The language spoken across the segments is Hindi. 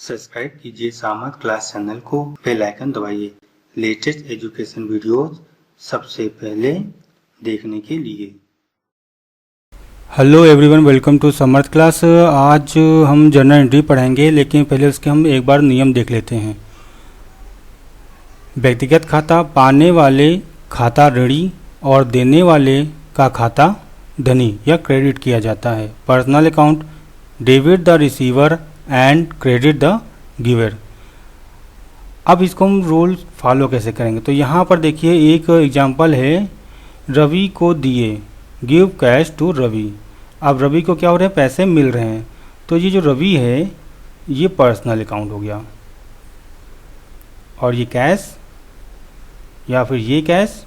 सब्सक्राइब कीजिए सामर्थ क्लास चैनल को, बेल आइकन दबाइए लेटेस्ट एजुकेशन वीडियोस सबसे पहले देखने के लिए। Hello everyone, welcome to Samarth class. आज हम जर्नल एंट्री पढ़ेंगे, लेकिन पहले उसके हम एक बार नियम देख लेते हैं। व्यक्तिगत खाता पाने वाले खाता ऋणी और देने वाले का खाता धनी या क्रेडिट किया जाता है। Personal account debit the receiver and credit the giver. अब इसको हम रूल फॉलो कैसे करेंगे, तो यहाँ पर देखिए एक एग्जांपल है, रवि को दिए, गिव कैश टू रवि। अब रवि को क्या हो रहे हैं, पैसे मिल रहे हैं, तो ये जो रवि है ये पर्सनल अकाउंट हो गया, और ये कैश या फिर ये कैश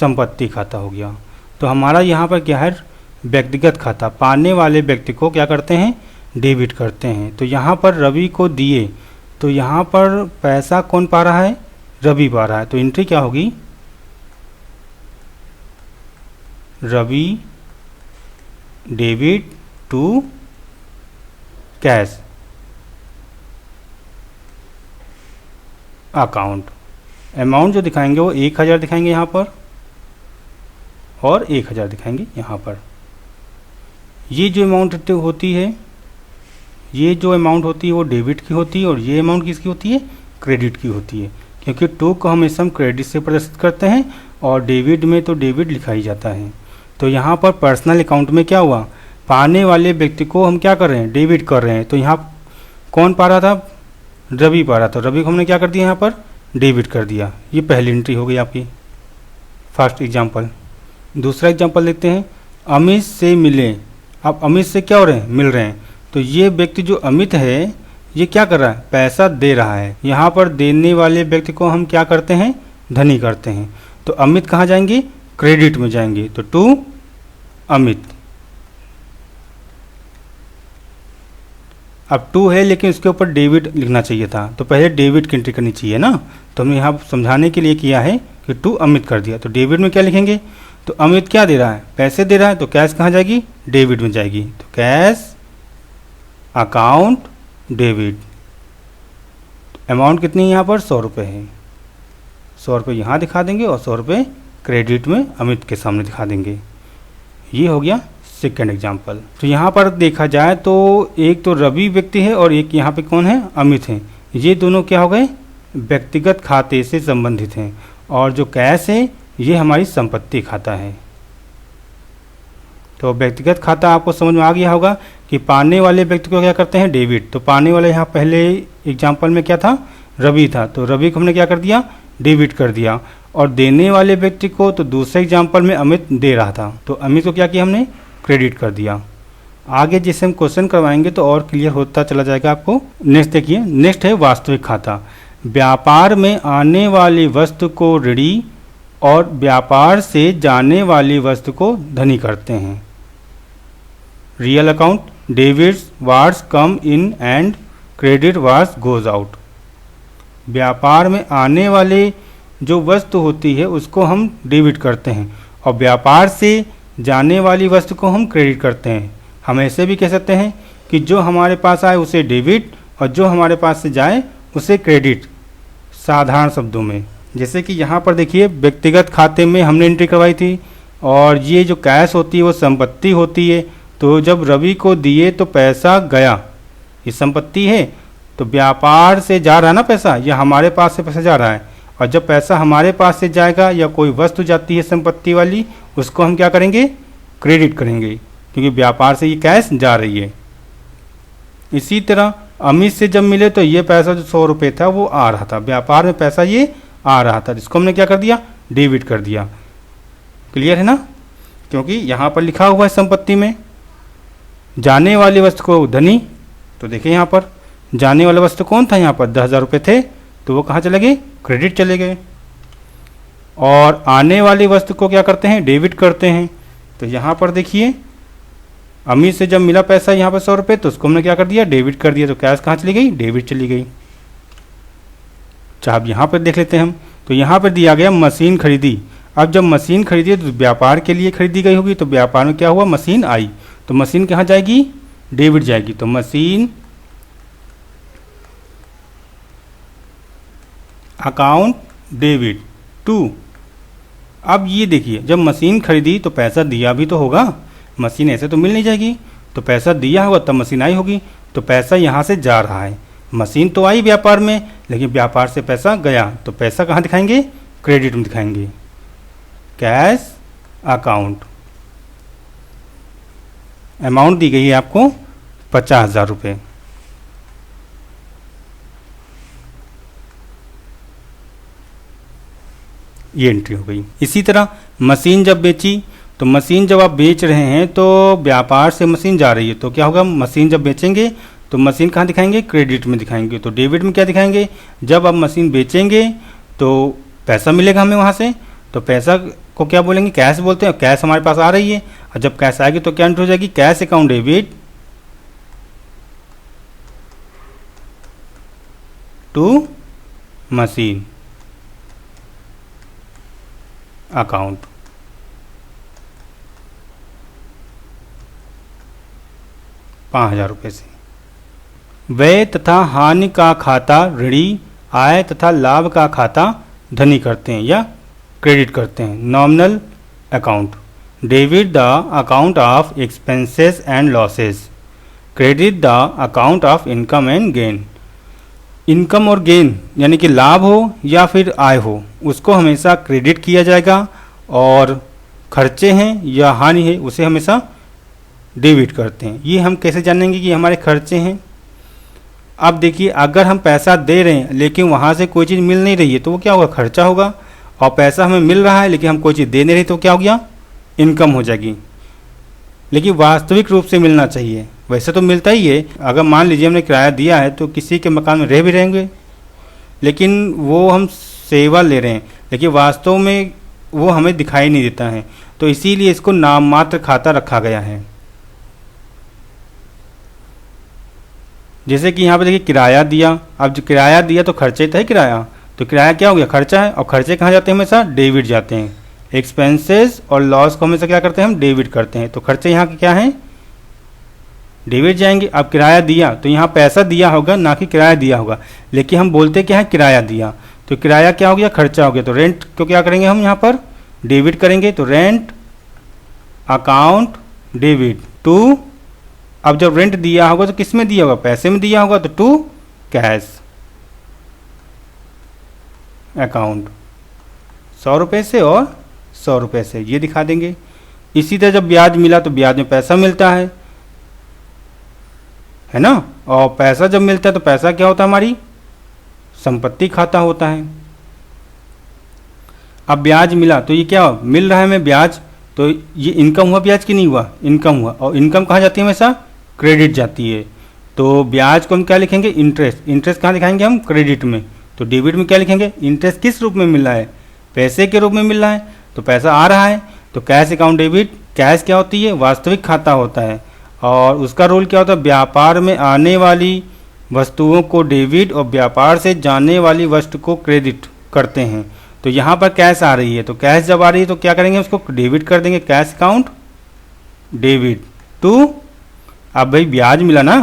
संपत्ति खाता हो गया। तो हमारा यहाँ पर क्या है, व्यक्तिगत खाता पाने वाले व्यक्ति को क्या करते हैं, डेबिट करते हैं। तो यहाँ पर रवि को दिए, तो यहाँ पर पैसा कौन पा रहा है, रवि पा रहा है। तो एंट्री क्या होगी, Ravi debit to cash account. Amount जो दिखाएंगे वो 1000 दिखाएंगे यहाँ पर, और 1000 दिखाएंगे यहाँ पर। ये जो अमाउंट होती है, ये जो अमाउंट होती है वो डेबिट की होती है, और ये अमाउंट किसकी होती है, क्रेडिट की होती है, क्योंकि टू को हमेशा हम क्रेडिट से प्रदर्शित करते हैं और डेबिट में तो डेबिट लिखा ही जाता है। तो यहाँ पर पर्सनल अकाउंट में क्या हुआ, पाने वाले व्यक्ति को हम क्या कर रहे हैं, डेबिट कर रहे हैं। तो यहाँ कौन पा रहा था, रवि पा रहा था, रवि को हमने क्या कर दिया, यहाँ पर डेबिट कर दिया। ये पहली एंट्री हो गई आपकी, फर्स्ट एग्जाम्पल। दूसरा एग्जाम्पल देखते हैं, अमित से मिले। अब अमित से क्या हो रहे हैं, मिल रहे हैं। तो ये व्यक्ति जो अमित है ये क्या कर रहा है, पैसा दे रहा है। यहाँ पर देने वाले व्यक्ति को हम क्या करते हैं, धनी करते हैं। तो अमित कहाँ जाएंगे, क्रेडिट में जाएंगे, तो टू अमित। अब टू है लेकिन उसके ऊपर डेबिट लिखना चाहिए था, तो पहले डेबिट की एंट्री करनी चाहिए ना। तो हमने यहाँ समझाने के लिए किया है कि टू अमित कर दिया। तो डेबिट में क्या लिखेंगे, तो अमित क्या दे रहा है, पैसे दे रहा है, तो कैश कहाँ जाएगी, डेबिट में जाएगी। तो कैश अकाउंट डेबिट। अमाउंट कितनी है यहाँ पर, 100 रुपये है। 100 रुपये यहाँ दिखा देंगे और 100 रुपये क्रेडिट में अमित के सामने दिखा देंगे। ये हो गया सेकेंड एग्जाम्पल। तो यहाँ पर देखा जाए तो एक तो रवि व्यक्ति है और एक यहाँ पे कौन है, अमित है। ये दोनों क्या हो गए, व्यक्तिगत खाते से संबंधित हैं, और जो कैश है ये हमारी संपत्ति खाता है। तो व्यक्तिगत खाता आपको समझ में आ गया होगा कि पाने वाले व्यक्ति को क्या करते हैं, डेबिट। तो पाने वाले यहाँ पहले एग्जाम्पल में क्या था, रवि था, तो रवि को हमने क्या कर दिया, डेबिट कर दिया। और देने वाले व्यक्ति को तो दूसरे एग्जाम्पल में अमित दे रहा था, तो अमित को क्या किया हमने, क्रेडिट कर दिया। आगे जैसे हम क्वेश्चन करवाएंगे तो और क्लियर होता चला जाएगा आपको। नेक्स्ट देखिए, नेक्स्ट है वास्तविक खाता। व्यापार में आने वाली वस्तु को ऋणी और व्यापार से जाने वाली वस्तु को धनी करते हैं। Real account debits what's come in and credit what's goes out. व्यापार में आने वाले जो वस्तु होती है उसको हम डेबिट करते हैं, और व्यापार से जाने वाली वस्तु को हम क्रेडिट करते हैं। हम ऐसे भी कह सकते हैं कि जो हमारे पास आए उसे डेबिट और जो हमारे पास से जाए उसे क्रेडिट, साधारण शब्दों में। जैसे कि यहाँ पर देखिए, व्यक्तिगत खाते में हमने एंट्री करवाई थी, और ये जो कैश होती है वो संपत्ति होती है। तो जब रवि को दिए तो पैसा गया, ये संपत्ति है, तो व्यापार से जा रहा है ना पैसा, या हमारे पास से पैसा जा रहा है। और जब पैसा हमारे पास से जाएगा या कोई वस्तु जाती है संपत्ति वाली, उसको हम क्या करेंगे, क्रेडिट करेंगे, क्योंकि व्यापार से ये कैश जा रही है। इसी तरह अमित से जब मिले तो ये पैसा जो 100 रुपये था वो आ रहा था, व्यापार में पैसा ये आ रहा था, जिसको हमने क्या कर दिया, डेबिट कर दिया। क्लियर है ना, क्योंकि यहाँ पर लिखा हुआ है संपत्ति में जाने वाली वस्तु को धनी। तो देखिए यहाँ पर जाने वाला वस्तु कौन था, यहाँ पर 10,000 रुपये थे, तो वो कहाँ चले गए, क्रेडिट चले गए। और आने वाली वस्तु को क्या करते हैं, डेबिट करते हैं। तो यहाँ पर देखिए, अमित से जब मिला पैसा यहाँ पर 100 रुपये, तो उसको हमने क्या कर दिया, डेबिट कर दिया। तो कैश कहाँ चली गई, डेबिट चली गई। अच्छा अब यहाँ पर देख लेते हैं हम, तो यहाँ पर दिया गया मशीन खरीदी। अब जब मशीन खरीदी तो व्यापार के लिए खरीदी गई होगी, तो व्यापार में क्या हुआ, मशीन आई, तो मशीन कहाँ जाएगी, डेबिट जाएगी। तो मशीन अकाउंट डेबिट टू। अब ये देखिए, जब मशीन खरीदी तो पैसा दिया भी तो होगा, मशीन ऐसे तो मिल नहीं जाएगी, तो पैसा दिया होगा तब मशीन आई होगी, तो पैसा यहाँ से जा रहा है। मशीन तो आई व्यापार में, लेकिन व्यापार से पैसा गया, तो पैसा कहाँ दिखाएंगे? क्रेडिट में दिखाएंगे। कैश अकाउंट, अमाउंट दी गई है आपको 50,000 रुपये। ये एंट्री हो गई। इसी तरह मशीन जब बेची, तो मशीन जब आप बेच रहे हैं तो व्यापार से मशीन जा रही है, तो क्या होगा? मशीन जब बेचेंगे तो मशीन कहाँ दिखाएंगे? क्रेडिट में दिखाएंगे। तो डेबिट में क्या दिखाएंगे? जब आप मशीन बेचेंगे तो पैसा मिलेगा हमें वहाँ से, तो पैसा को क्या बोलेंगे? कैश बोलते हैं। कैश हमारे पास आ रही है, और जब कैश आएगी तो क्या एंट्री हो जाएगी? Cash account debit to machine account. ₹5,000 से। व्यय तथा हानि का खाता ऋणी, आय तथा लाभ का खाता धनी करते हैं या क्रेडिट करते हैं। Nominal account, debit the account of expenses and losses, credit the account of income and gain. Income और गेन यानी कि लाभ हो या फिर आय हो, उसको हमेशा क्रेडिट किया जाएगा, और खर्चे हैं या हानि है उसे हमेशा डेबिट करते हैं। ये हम कैसे जानेंगे कि हमारे खर्चे हैं? अब देखिए, अगर हम पैसा दे रहे हैं लेकिन वहाँ से कोई चीज़ मिल नहीं रही है तो वो क्या होगा? खर्चा होगा। और पैसा हमें मिल रहा है लेकिन हम कोई चीज़ दे नहीं रहे तो क्या हो गया? इनकम हो जाएगी। लेकिन वास्तविक रूप से मिलना चाहिए। वैसे तो मिलता ही है, अगर मान लीजिए हमने किराया दिया है तो किसी के मकान में रह भी रहेंगे, लेकिन वो हम सेवा ले रहे हैं, लेकिन वास्तव में वो हमें दिखाई नहीं देता है, तो इसीलिए इसको नाम मात्र खाता रखा गया है। जैसे कि यहाँ पे देखिए किराया दिया, अब जो किराया दिया तो खर्चे तो है किराया, तो किराया क्या हो गया? खर्चा है, और खर्चे कहाँ जाते हैं? हमेशा डेबिट जाते हैं। एक्सपेंसेस और लॉस को हमेशा क्या करते हैं? हम डेबिट करते हैं। तो खर्चे यहाँ के क्या हैं? डेबिट जाएंगे। अब किराया दिया तो यहाँ पैसा दिया होगा, ना कि किराया दिया होगा, लेकिन हम बोलते क्या है? किराया दिया, तो किराया क्या हो गया? खर्चा हो गया। तो रेंट को क्या करेंगे हम यहाँ पर? डेबिट करेंगे। तो रेंट अकाउंट डेबिट टू, अब जब रेंट दिया होगा तो किस में दिया होगा? पैसे में दिया होगा, तो टू कैश अकाउंट। 100 रुपये से और 100 रुपये से ये दिखा देंगे। इसी तरह जब ब्याज मिला तो ब्याज में पैसा मिलता है ना? और पैसा जब मिलता है तो पैसा क्या होता है? हमारी संपत्ति खाता होता है। अब ब्याज मिला तो ये क्या मिल रहा है हमें? ब्याज। तो ये इनकम हुआ ब्याज की नहीं हुआ? इनकम हुआ। और इनकम कहाँ जाती है? हमेशा क्रेडिट जाती है। तो ब्याज को हम क्या लिखेंगे? इंटरेस्ट। इंटरेस्ट कहाँ दिखाएंगे हम? क्रेडिट में। तो डेबिट में क्या लिखेंगे? इंटरेस्ट किस रूप में मिल रहा है? पैसे के रूप में मिल रहा है, तो पैसा आ रहा है, तो कैश अकाउंट डेबिट। कैश क्या होती है? वास्तविक खाता होता है, और उसका रोल क्या होता है? व्यापार में आने वाली वस्तुओं को डेबिट और व्यापार से जाने वाली वस्तु को क्रेडिट करते हैं। तो यहाँ पर कैश आ रही है, तो कैश जब आ रही है तो क्या करेंगे? उसको डेबिट कर देंगे। कैश अकाउंट डेबिट टू, अब भाई ब्याज मिला ना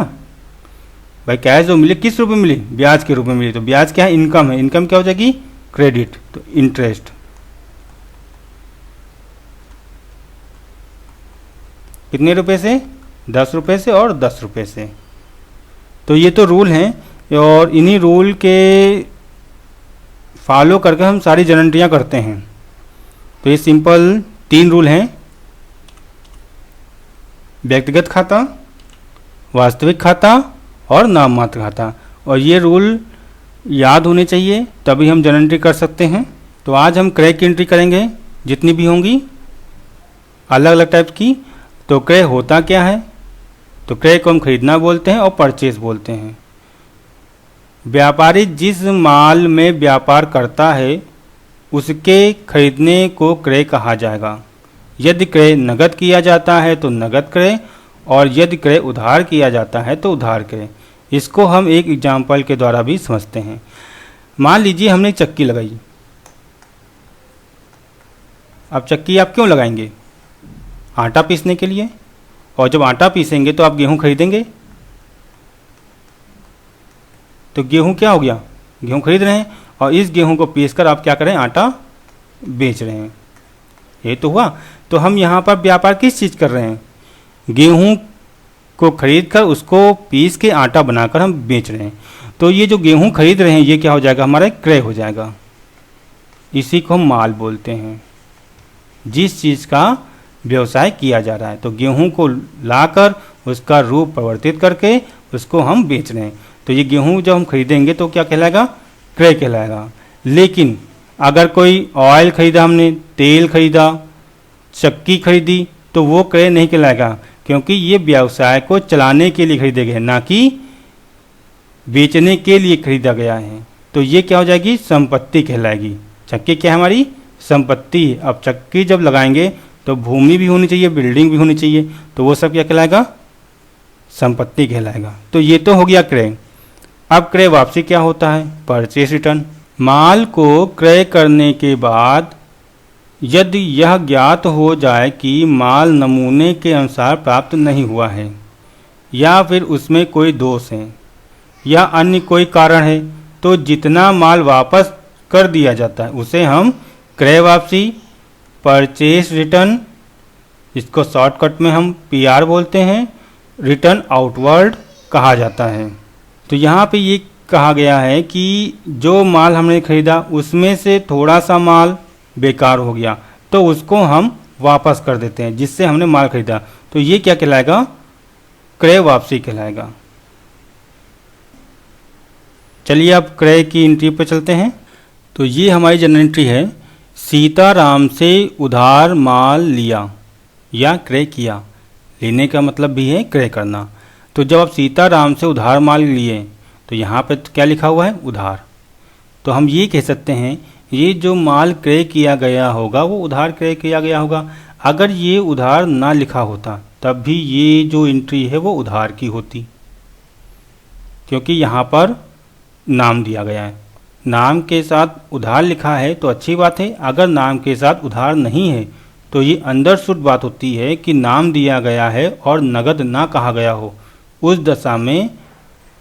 भाई, कैश जो मिले किस रूप में मिली? ब्याज के रूप में मिली। तो ब्याज क्या है? इनकम है। इनकम क्या हो जाएगी? क्रेडिट। तो इंटरेस्ट। कितने रुपए से? 10 रुपये से और 10 रुपये से। तो ये तो रूल हैं, और इन्हीं रूल के फॉलो करके हम सारी जनरेंटियाँ करते हैं। तो ये सिंपल 3 रूल हैं: व्यक्तिगत खाता, वास्तविक खाता और नाम मात्र खाता। और ये रूल याद होने चाहिए, तभी हम जनरेंट्री कर सकते हैं। तो आज हम क्रय की एंट्री करेंगे, जितनी भी होंगी अलग अलग टाइप की। तो क्रय होता क्या है? तो क्रय को हम खरीदना बोलते हैं और परचेज बोलते हैं। व्यापारी जिस माल में व्यापार करता है उसके खरीदने को क्रय कहा जाएगा। यदि क्रय नगद किया जाता है तो नगद क्रय, और यदि क्रय उधार किया जाता है तो उधार क्रय। इसको हम एक एग्जाम्पल के द्वारा भी समझते हैं। मान लीजिए हमने एक चक्की लगाई। अब चक्की आप क्यों लगाएंगे? आटा पीसने के लिए। और जब आटा पीसेंगे तो आप गेहूं खरीदेंगे। तो गेहूं क्या हो गया? गेहूं खरीद रहे हैं, और इस गेहूं को पीसकर आप क्या करें, आटा बेच रहे हैं। ये तो हुआ। तो हम यहाँ पर व्यापार किस चीज़ कर रहे हैं, गेहूं को खरीद कर उसको पीस के आटा बनाकर हम बेच रहे हैं। तो ये जो गेहूं खरीद रहे हैं ये क्या हो जाएगा, हमारा क्रय हो जाएगा। इसी को हम माल बोलते हैं, जिस चीज़ का व्यवसाय किया जा रहा है। तो गेहूं को लाकर उसका रूप परिवर्तित करके उसको हम बेच रहे हैं। तो ये गेहूं जब हम खरीदेंगे तो क्या कहलाएगा, क्रय कहलाएगा। लेकिन अगर कोई ऑयल खरीदा, हमने तेल खरीदा, चक्की खरीदी, तो वो क्रय नहीं कहलाएगा, क्योंकि ये व्यवसाय को चलाने के लिए खरीदे गए, ना कि बेचने के लिए खरीदा गया है। तो ये क्या हो जाएगी, संपत्ति कहलाएगी। चक्की क्या है, हमारी संपत्ति है। अब चक्की जब लगाएंगे तो भूमि भी होनी चाहिए, बिल्डिंग भी होनी चाहिए, तो वो सब क्या कहलाएगा, संपत्ति कहलाएगा। तो ये तो हो गया क्रय। अब क्रय वापसी क्या होता है, परचेस रिटर्न। माल को क्रय करने के बाद यदि यह ज्ञात हो जाए कि माल नमूने के अनुसार प्राप्त नहीं हुआ है, या फिर उसमें कोई दोष है, या अन्य कोई कारण है, तो जितना माल वापस कर दिया जाता है उसे हम क्रय वापसी, परचेस रिटर्न, इसको शॉर्टकट में हम पीआर बोलते हैं, रिटर्न आउटवर्ड कहा जाता है। तो यहाँ पे ये कहा गया है कि जो माल हमने खरीदा उसमें से थोड़ा सा माल बेकार हो गया तो उसको हम वापस कर देते हैं जिससे हमने माल खरीदा। तो ये क्या कहलाएगा, क्रय वापसी कहलाएगा। चलिए अब क्रय की एंट्री पर चलते हैं। तो ये हमारी जनरल एंट्री है, सीताराम से उधार माल लिया या क्रय किया। लेने का मतलब भी है क्रय करना। तो जब आप सीताराम से उधार माल लिए तो यहाँ पे क्या लिखा हुआ है, उधार। तो हम ये कह सकते हैं ये जो माल क्रय किया गया होगा वो उधार क्रय किया गया होगा। अगर ये उधार ना लिखा होता तब भी ये जो एंट्री है वो उधार की होती, क्योंकि यहाँ पर नाम दिया गया है। नाम के साथ उधार लिखा है तो अच्छी बात है। अगर नाम के साथ उधार नहीं है तो ये अंडरस्टूड बात होती है कि नाम दिया गया है और नगद ना कहा गया हो, उस दशा में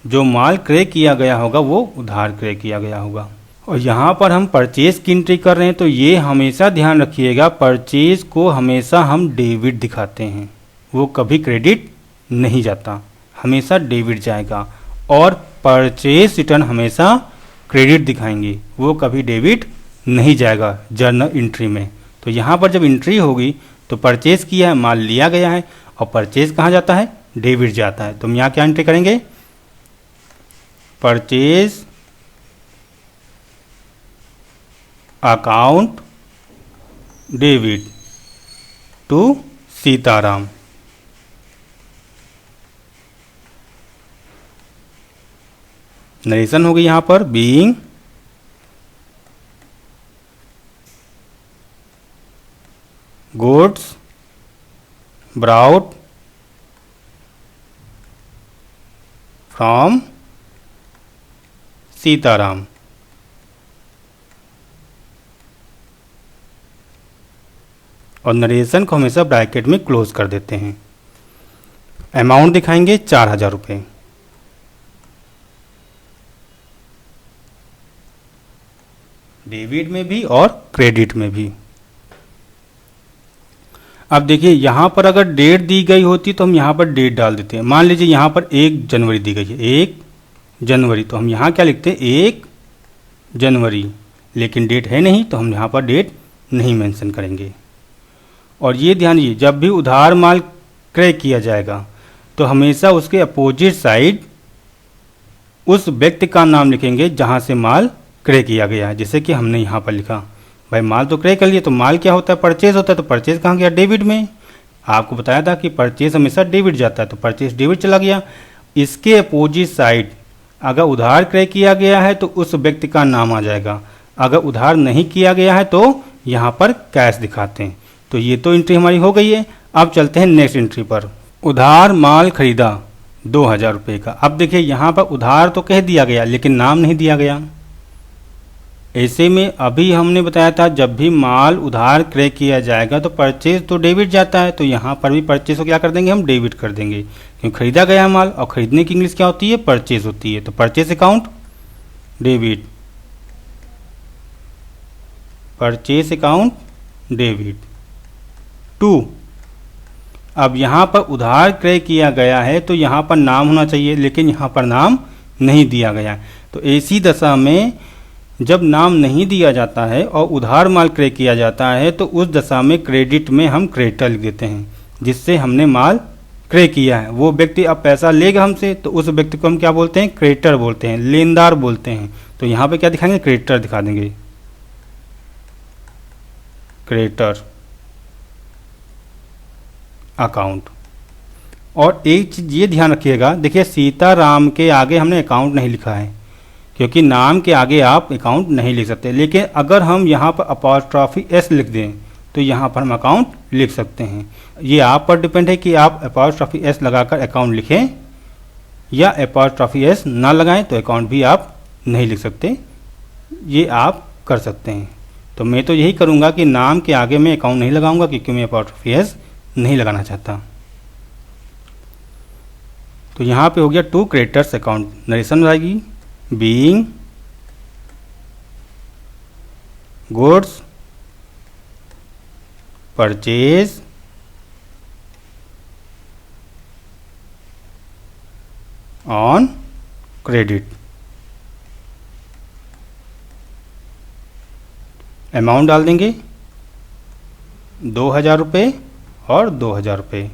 जो माल क्रय किया गया होगा वो उधार क्रय किया गया होगा। और यहाँ पर हम परचेज की एंट्री कर रहे हैं तो ये हमेशा ध्यान रखिएगा, परचेज को हमेशा हम डेबिट दिखाते हैं, वो कभी क्रेडिट नहीं जाता, हमेशा डेबिट जाएगा। और परचेज रिटर्न हमेशा क्रेडिट दिखाएंगे, वो कभी डेबिट नहीं जाएगा जर्नल एंट्री में। तो यहाँ पर जब एंट्री होगी तो परचेज किया है, माल लिया गया है, और परचेज कहाँ जाता है, डेबिट जाता है। तो हम यहाँ क्या एंट्री करेंगे, purchase account debit to Sitaram. Narration होगी यहाँ पर, being goods brought from Sitaram. और नरेशन को हमेशा ब्रैकेट में क्लोज कर देते हैं। अमाउंट दिखाएंगे 4000 रुपये। डेबिट में भी और क्रेडिट में भी। अब देखिए यहाँ पर अगर डेट दी गई होती तो हम यहाँ पर डेट डाल देते हैं। मान लीजिए यहाँ पर 1 जनवरी दी गई है, 1 जनवरी, तो हम यहाँ क्या लिखते हैं, 1 जनवरी। लेकिन डेट है नहीं तो हम यहाँ पर डेट नहीं मेंशन करेंगे। और ये ध्यान दीजिए, जब भी उधार माल क्रय किया जाएगा तो हमेशा उसके अपोजिट साइड उस व्यक्ति का नाम लिखेंगे जहाँ से माल क्रय किया गया है। जैसे कि हमने यहाँ पर लिखा, भाई माल तो क्रय कर लिया, तो माल क्या होता है, परचेज होता है। तो परचेज कहाँ गया, डेबिट में। आपको बताया था कि परचेज हमेशा डेबिट जाता है, तो परचेज डेबिट चला गया। इसके अपोजिट साइड अगर उधार क्रय किया गया है तो उस व्यक्ति का नाम आ जाएगा। अगर उधार नहीं किया गया है तो यहाँ पर कैश दिखाते हैं। तो ये तो एंट्री हमारी हो गई है। अब चलते हैं नेक्स्ट एंट्री पर। उधार माल खरीदा 2000 रुपये का। अब देखिए यहाँ पर उधार तो कह दिया गया लेकिन नाम नहीं दिया गया। ऐसे में अभी हमने बताया था जब भी माल उधार क्रय किया जाएगा तो परचेज तो डेबिट जाता है, तो यहाँ पर भी परचेज को क्या कर देंगे, हम डेबिट कर देंगे, क्योंकि खरीदा गया माल। और खरीदने की इंग्लिश क्या होती है, परचेज होती है। तो purchase account debit purchase account debit. 2, अब यहाँ पर उधार क्रय किया गया है तो यहाँ पर नाम होना चाहिए, लेकिन यहाँ पर नाम नहीं दिया गया। तो ऐसी दशा में जब नाम नहीं दिया जाता है और उधार माल क्रय किया जाता है तो उस दशा में क्रेडिट में हम क्रेडिटर लिख देते हैं, जिससे हमने माल क्रय किया है। वो व्यक्ति अब पैसा लेगा हमसे तो उस व्यक्ति को हम क्या बोलते हैं? क्रेडिटर बोलते हैं, लेनदार बोलते हैं। तो यहाँ पे क्या दिखाएंगे? क्रेडिटर दिखा देंगे, क्रेडिटर अकाउंट। और एक चीज़ ये ध्यान रखिएगा, देखिए सीताराम के आगे हमने अकाउंट नहीं लिखा है, क्योंकि नाम के आगे आप अकाउंट नहीं लिख सकते। लेकिन अगर हम यहाँ पर अपॉस्ट्रॉफी एस लिख दें तो यहाँ पर हम अकाउंट लिख सकते हैं। ये आप पर डिपेंड है कि आप अपॉस्ट्रॉफी एस लगाकर अकाउंट लिखें या अपॉस्ट्रॉफी एस ना लगाएं तो अकाउंट भी आप नहीं लिख सकते, ये आप कर सकते हैं। तो मैं तो यही करूँगा कि नाम के आगे मैं अकाउंट नहीं लगाऊंगा, क्योंकि मैं अपॉस्ट्रॉफी एस नहीं लगाना चाहता। तो यहाँ पे हो गया 2 क्रेडिटर्स अकाउंट। नरेशन आएगी being goods purchase on credit. Amount डाल देंगे 2000 रुपये और 2000 रुपये।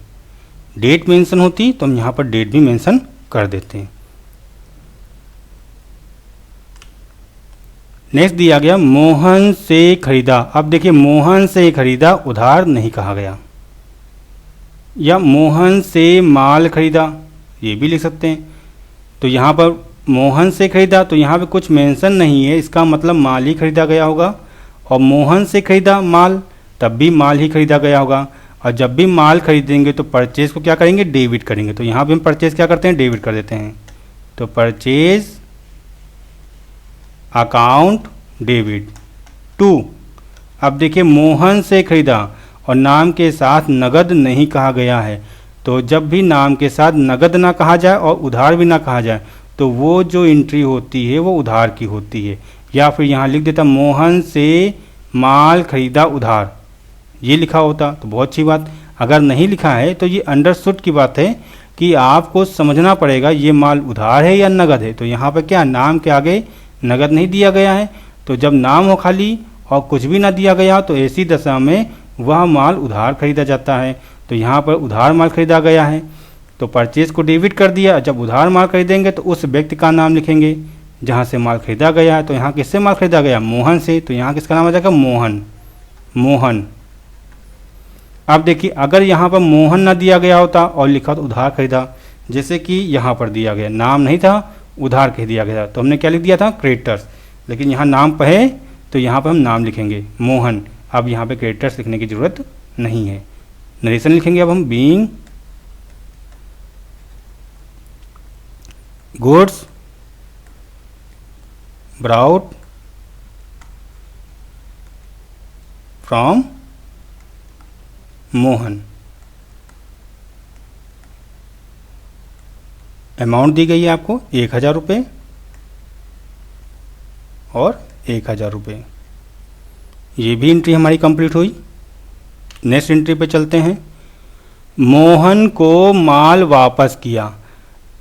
डेट मेंशन होती तो हम यहाँ पर डेट भी मेंशन कर देते हैं। नेक्स्ट दिया गया मोहन से खरीदा। अब देखिए मोहन से खरीदा उधार नहीं कहा गया, या मोहन से माल खरीदा ये भी लिख सकते हैं। तो यहाँ पर मोहन से खरीदा तो यहाँ पे कुछ मेंशन नहीं है, इसका मतलब माल ही खरीदा गया होगा। और मोहन से खरीदा माल तब भी माल ही खरीदा गया होगा। और जब भी माल खरीदेंगे तो परचेज को क्या करेंगे? डेबिट करेंगे। तो यहाँ पे हम परचेज क्या करते हैं? डेबिट कर देते हैं। तो परचेज अकाउंट डेबिट 2। अब देखिए मोहन से खरीदा और नाम के साथ नगद नहीं कहा गया है, तो जब भी नाम के साथ नगद ना कहा जाए और उधार भी ना कहा जाए तो वो जो एंट्री होती है वो उधार की होती है। या फिर यहाँ लिख देता मोहन से माल खरीदा उधार, ये लिखा होता तो बहुत अच्छी बात। अगर नहीं लिखा है तो ये अंडरस्टूड की बात है कि आपको समझना पड़ेगा ये माल उधार है या नगद है। तो यहाँ पर क्या नाम के आगे नगद नहीं दिया गया है, तो जब नाम हो खाली और कुछ भी ना दिया गया तो ऐसी दशा में वह माल उधार खरीदा जाता है। तो यहाँ पर उधार माल खरीदा गया है तो परचेज को डेबिट कर दिया। जब उधार माल खरीदेंगे तो उस व्यक्ति का नाम लिखेंगे जहाँ से माल खरीदा गया है। तो यहाँ किससे माल खरीदा गया? मोहन से। तो यहाँ किसका नाम आ जाएगा? मोहन। मोहन। अब देखिए अगर यहाँ पर मोहन ना दिया गया होता और लिखा तो उधार खरीदा, जैसे कि यहाँ पर दिया गया नाम नहीं था, उधार कह दिया गया, तो हमने क्या लिख दिया था? क्रेडिटर्स। लेकिन यहाँ नाम पर है तो यहाँ पर हम नाम लिखेंगे मोहन। अब यहाँ पे क्रेडिटर्स लिखने की ज़रूरत नहीं है। नरेशन लिखेंगे अब हम being goods brought from Mohan. Amount दी गई है आपको 1000 रुपये और 1000 रुपये। ये भी एंट्री हमारी कंप्लीट हुई। नेक्स्ट एंट्री पे चलते हैं। मोहन को माल वापस किया।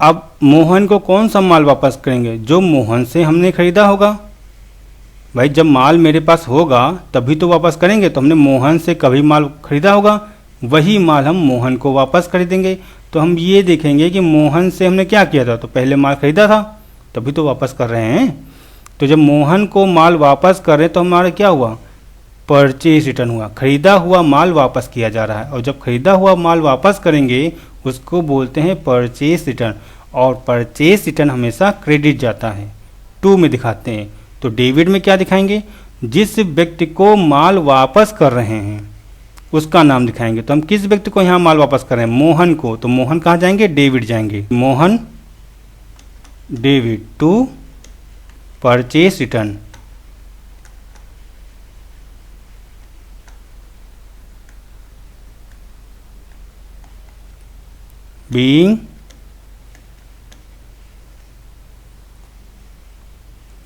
अब मोहन को कौन सा माल वापस करेंगे? जो मोहन से हमने खरीदा होगा। भाई जब माल मेरे पास होगा तभी तो वापस करेंगे, तो हमने मोहन से कभी माल खरीदा होगा वही माल हम मोहन को वापस खरीदेंगे। तो हम ये देखेंगे कि मोहन से हमने क्या किया था, तो पहले माल खरीदा था तभी तो वापस कर रहे हैं। तो जब मोहन को माल वापस कर रहे तो हमारा क्या हुआ? परचेज रिटर्न हुआ। खरीदा हुआ माल वापस किया जा रहा है, और जब खरीदा हुआ माल वापस करेंगे उसको बोलते हैं परचेज रिटर्न। और परचेज रिटर्न हमेशा क्रेडिट जाता है। 2 में दिखाते हैं। तो डेबिट में क्या दिखाएंगे? जिस व्यक्ति को माल वापस कर रहे हैं उसका नाम दिखाएंगे। तो हम किस व्यक्ति को यहाँ माल वापस कर रहे हैं? मोहन को। तो मोहन कहाँ जाएंगे? डेबिट जाएंगे। Mohan debit 2 purchase return. Being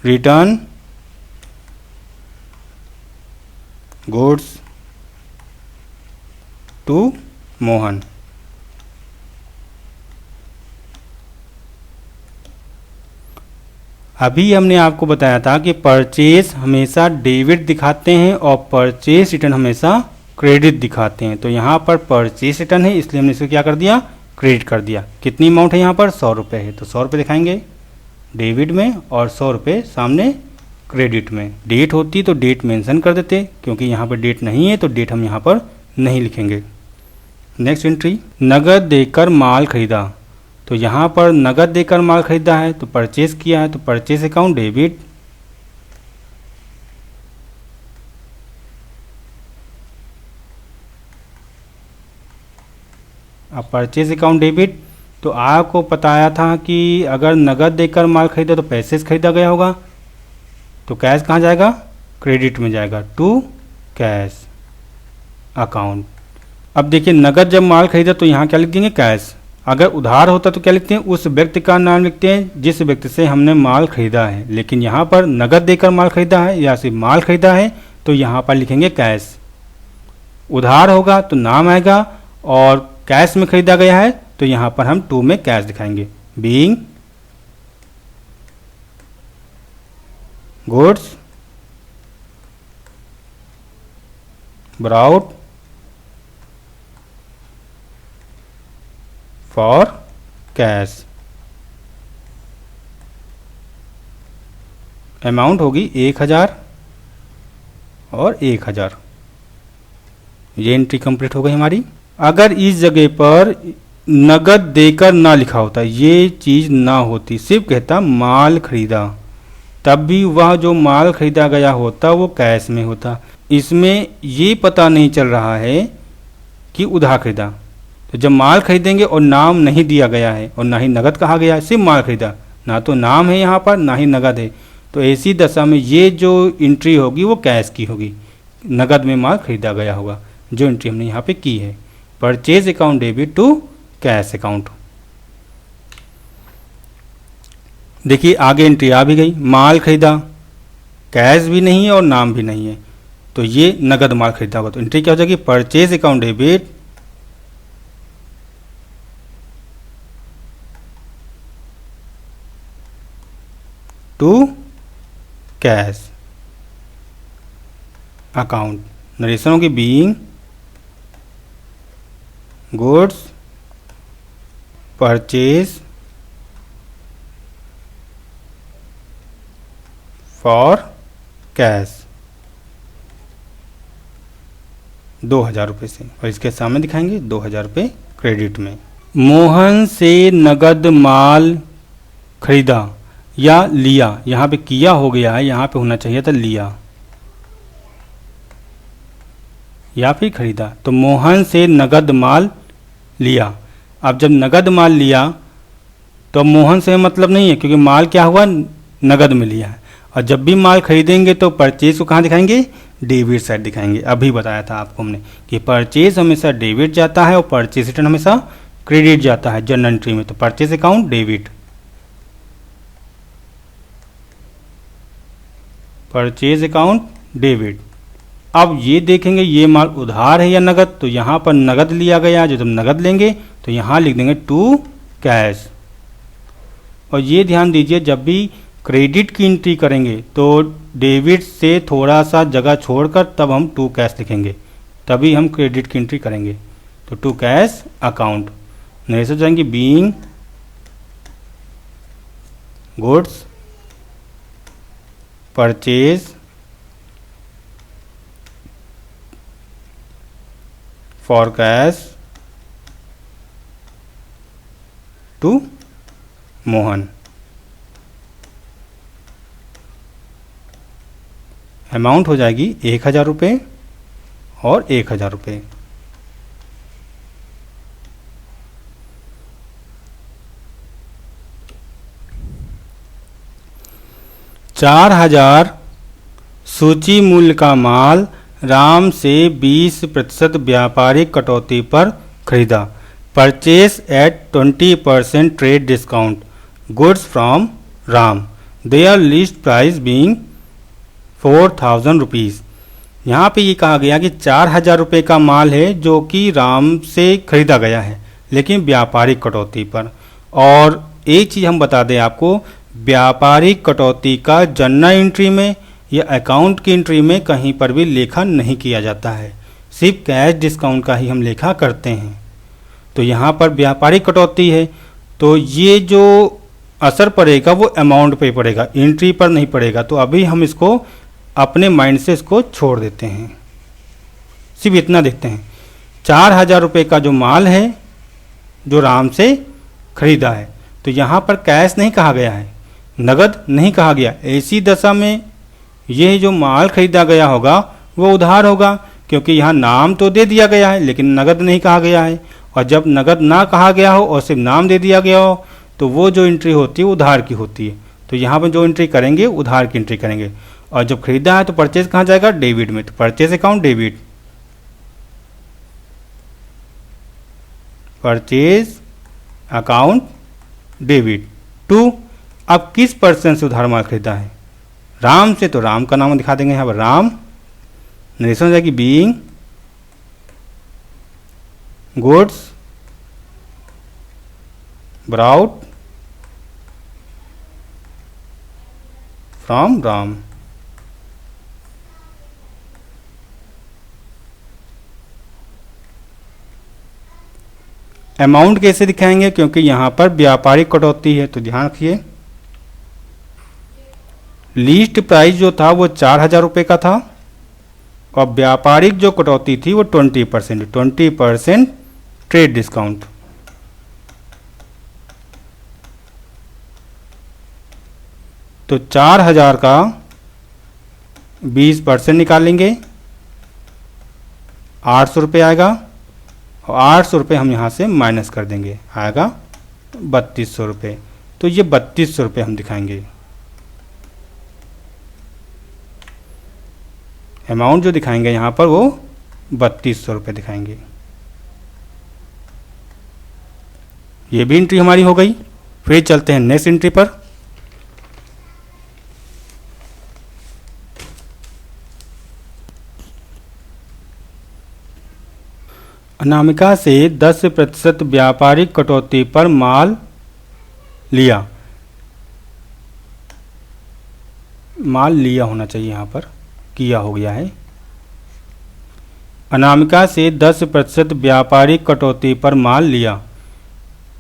return goods to Mohan. अभी हमने आपको बताया था कि परचेज हमेशा डेबिट दिखाते हैं और परचेज रिटर्न हमेशा क्रेडिट दिखाते हैं। तो यहाँ पर परचेज रिटर्न है, इसलिए हमने इसे क्या कर दिया, क्रेडिट कर दिया। कितनी अमाउंट है यहाँ पर, 100 रुपये है, तो 100 रुपये दिखाएंगे डेबिट में और 100 रुपये सामने क्रेडिट में। डेट होती तो डेट मेंशन कर देते, क्योंकि यहाँ पर डेट नहीं है तो डेट हम यहाँ पर नहीं लिखेंगे। नेक्स्ट एंट्री, नगद देकर माल खरीदा। तो यहाँ पर नगद देकर माल खरीदा है तो परचेज किया है, तो परचेज अकाउंट डेबिट। अब परचेज अकाउंट डेबिट, तो आपको बताया था कि अगर नगद देकर माल खरीदा तो पैसे से खरीदा गया होगा, तो कैश कहाँ जाएगा, क्रेडिट में जाएगा, टू कैश अकाउंट। अब देखिए नगद जब माल खरीदा तो यहाँ क्या लिख देंगे, कैश। अगर उधार होता तो क्या लिखते हैं, उस व्यक्ति का नाम लिखते हैं जिस व्यक्ति से हमने माल खरीदा है। लेकिन यहाँ पर नगद देकर माल खरीदा है या सिर्फ माल खरीदा है तो यहाँ पर लिखेंगे कैश। उधार होगा तो नाम आएगा और कैश में खरीदा गया है तो यहाँ पर हम टू में कैश दिखाएंगे। Being goods brought for cash. Amount होगी 1000 और 1000। ये एंट्री कंप्लीट हो गई हमारी। अगर इस जगह पर नगद देकर ना लिखा होता, ये चीज़ ना होती, सिर्फ कहता माल खरीदा, तब भी वह जो माल खरीदा गया होता वो कैश में होता। इसमें ये पता नहीं चल रहा है कि उधार खरीदा। तो जब माल खरीदेंगे और नाम नहीं दिया गया है और ना ही नगद कहा गया है, सिर्फ माल खरीदा, ना तो नाम है यहाँ पर ना ही नगद है, तो ऐसी दशा में ये जो एंट्री होगी वो कैश की होगी, नगद में माल खरीदा गया होगा, जो एंट्री हमने यहाँ पे की है। Purchase account debit to cash account. देखिए आगे एंट्री आ भी गई, माल खरीदा, कैश भी नहीं है और नाम भी नहीं है, तो ये नगद माल खरीदा होगा। तो एंट्री क्या हो जाएगी, purchase account debit to cash account. Narration होगी being goods purchase for cash 2000 रुपये से, और इसके सामने दिखाएंगे 2000 रुपये क्रेडिट में। मोहन से नगद माल खरीदा या लिया, यहाँ पे किया हो गया है, यहाँ पे होना चाहिए था लिया या फिर खरीदा। तो मोहन से नगद माल लिया। अब जब नगद माल लिया तो मोहन से मतलब नहीं है, क्योंकि माल क्या हुआ, नगद में लिया है। और जब भी माल खरीदेंगे तो परचेज को कहाँ दिखाएंगे, डेबिट साइड दिखाएंगे। अभी बताया था आपको हमने कि परचेज हमेशा डेबिट जाता है और परचेज रिटर्न हमेशा क्रेडिट जाता है जनरल एंट्री में। तो purchase account debit, purchase account debit. अब ये देखेंगे ये माल उधार है या नगद, तो यहाँ पर नगद लिया गया, जो जब नगद लेंगे तो यहाँ लिख देंगे टू कैश। और ये ध्यान दीजिए जब भी क्रेडिट की एंट्री करेंगे तो डेबिट से थोड़ा सा जगह छोड़कर तब हम टू कैश लिखेंगे, तभी हम क्रेडिट की एंट्री करेंगे। तो टू कैश अकाउंट। नरेशन जाएंगे being goods purchase for cash to Mohan. Amount हो जाएगी 1000 रुपये और 1000 रुपये। चार 4000 सूची मूल्य का माल राम से 20% व्यापारिक कटौती पर खरीदा। Purchase at 20% trade discount goods from Ram, there list price being 4000 rupees. यहाँ पे ये कहा गया कि 4,000 रुपये का माल है जो कि राम से खरीदा गया है, लेकिन व्यापारिक कटौती पर। और एक चीज़ हम बता दें आपको, व्यापारिक कटौती का जर्नल एंट्री में या अकाउंट की एंट्री में कहीं पर भी लेखा नहीं किया जाता है, सिर्फ कैश डिस्काउंट का ही हम लेखा करते हैं। तो यहाँ पर व्यापारिक कटौती है, तो ये जो असर पड़ेगा वो अमाउंट पे पड़ेगा, एंट्री पर नहीं पड़ेगा। तो अभी हम इसको अपने माइंड से इसको छोड़ देते हैं, सिर्फ इतना देखते हैं 4,000 रुपये का जो माल है जो राम से खरीदा है, तो यहाँ पर कैश नहीं कहा गया है, नगद नहीं कहा गया। ऐसी दशा में यह जो माल खरीदा गया होगा वो उधार होगा, क्योंकि यहाँ नाम तो दे दिया गया है लेकिन नगद नहीं कहा गया है। और जब नगद ना कहा गया हो और सिर्फ नाम दे दिया गया हो तो वो जो एंट्री होती है उधार की होती है। तो यहाँ पर जो एंट्री करेंगे उधार की एंट्री करेंगे। और जब खरीदा है तो परचेज कहाँ जाएगा, डेबिट में। तो purchase account debit, purchase account debit to. अब किस पर्सन से उधार माल खरीदा है, राम से, तो राम का नाम दिखा देंगे यहाँ पर, राम। नरेशन हो जाएगी being goods brought from Ram. Amount कैसे दिखाएंगे, क्योंकि यहाँ पर व्यापारिक कटौती है, तो ध्यान रखिए लीस्ट प्राइस जो था वो 4,000 रुपये का था और व्यापारिक जो कटौती थी वो 20% ट्रेड डिस्काउंट। तो 4,000 का 20% निकालेंगे, 800 रुपये आएगा और 800 रुपये हम यहाँ से माइनस कर देंगे, आएगा 3200 रुपये। तो ये 3200 रुपये हम दिखाएंगे। अमाउंट जो दिखाएंगे यहाँ पर वो 3200 रुपये दिखाएंगे। ये भी एंट्री हमारी हो गई। फिर चलते हैं नेक्स्ट एंट्री पर। अनामिका से 10% व्यापारिक कटौती पर माल लिया, माल लिया होना चाहिए, यहाँ पर किया हो गया है। अनामिका से 10% व्यापारिक कटौती पर माल लिया,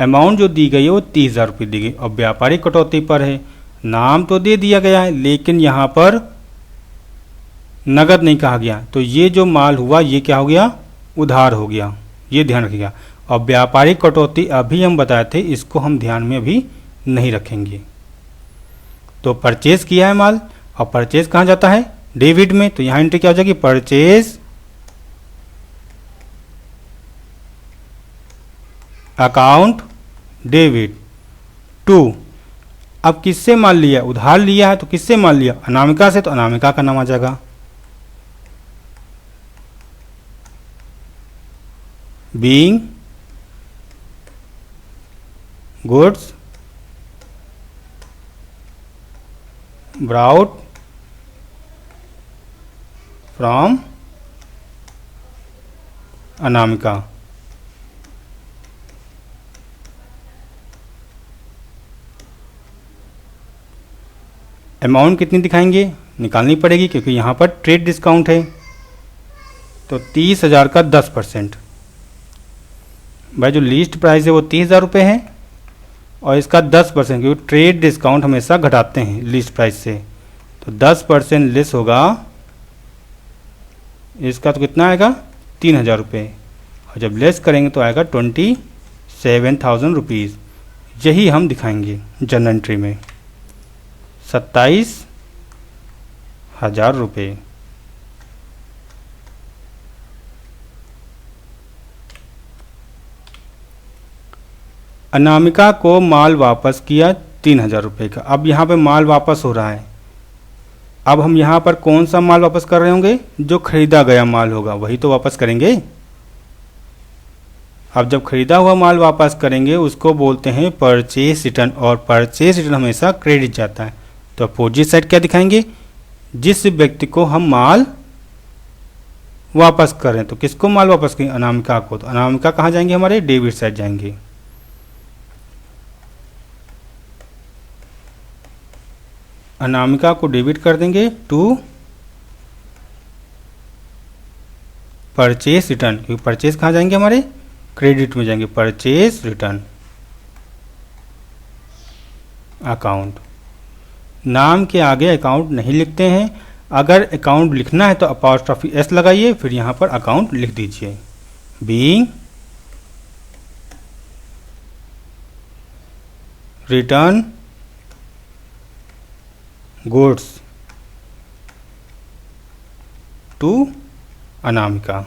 अमाउंट जो दी गई है वो 30,000 रुपये दी गई और व्यापारिक कटौती पर है, नाम तो दे दिया गया है लेकिन यहाँ पर नगद नहीं कहा गया। तो ये जो माल हुआ ये क्या हो गया, उधार हो गया, ये ध्यान रखिएगा। और व्यापारिक कटौती अभी हम बताए थे, इसको हम ध्यान में अभी नहीं रखेंगे। तो परचेज किया है माल और परचेज कहाँ जाता है, डेबिट में। तो यहाँ एंट्री क्या हो जाएगी, परचेज अकाउंट डेबिट टू। अब किससे माल लिया, उधार लिया है तो किससे माल लिया, अनामिका से, तो अनामिका का नाम आ जाएगा। Being goods brought from Anamika. Amount कितनी दिखाएंगे, निकालनी पड़ेगी क्योंकि यहाँ पर ट्रेड डिस्काउंट है। तो 30,000 का 10%, भाई जो लीस्ट प्राइस है वो 30,000 रुपये है और इसका 10%, क्योंकि ट्रेड डिस्काउंट हमेशा घटाते हैं लीस्ट प्राइस से। तो 10% लेस होगा इसका, तो कितना आएगा, 3,000 रुपये। और जब लेस करेंगे तो आएगा 27,000 रुपीज़। यही हम दिखाएंगे जनरल एंट्री में, 27,000 रुपये। अनामिका को माल वापस किया 3,000 रुपये का। अब यहाँ पे माल वापस हो रहा है। अब हम यहाँ पर कौन सा माल वापस कर रहे होंगे, जो खरीदा गया माल होगा वही तो वापस करेंगे। अब जब खरीदा हुआ माल वापस करेंगे उसको बोलते हैं परचेज रिटर्न, और परचेज रिटर्न हमेशा क्रेडिट जाता है। तो अपोजिट साइड क्या दिखाएंगे, जिस व्यक्ति को हम माल वापस करें तो किसको माल वापस करें, अनामिका को। तो अनामिका कहाँ जाएंगे, हमारे डेबिट साइड जाएंगे। अनामिका को डेबिट कर देंगे टू परचेस रिटर्न, क्योंकि परचेस कहाँ जाएंगे, हमारे क्रेडिट में जाएंगे, परचेस रिटर्न अकाउंट। नाम के आगे अकाउंट नहीं लिखते हैं, अगर अकाउंट लिखना है तो अपॉस्ट्रोफी एस लगाइए, फिर यहाँ पर अकाउंट लिख दीजिए। Being return goods to Anamika.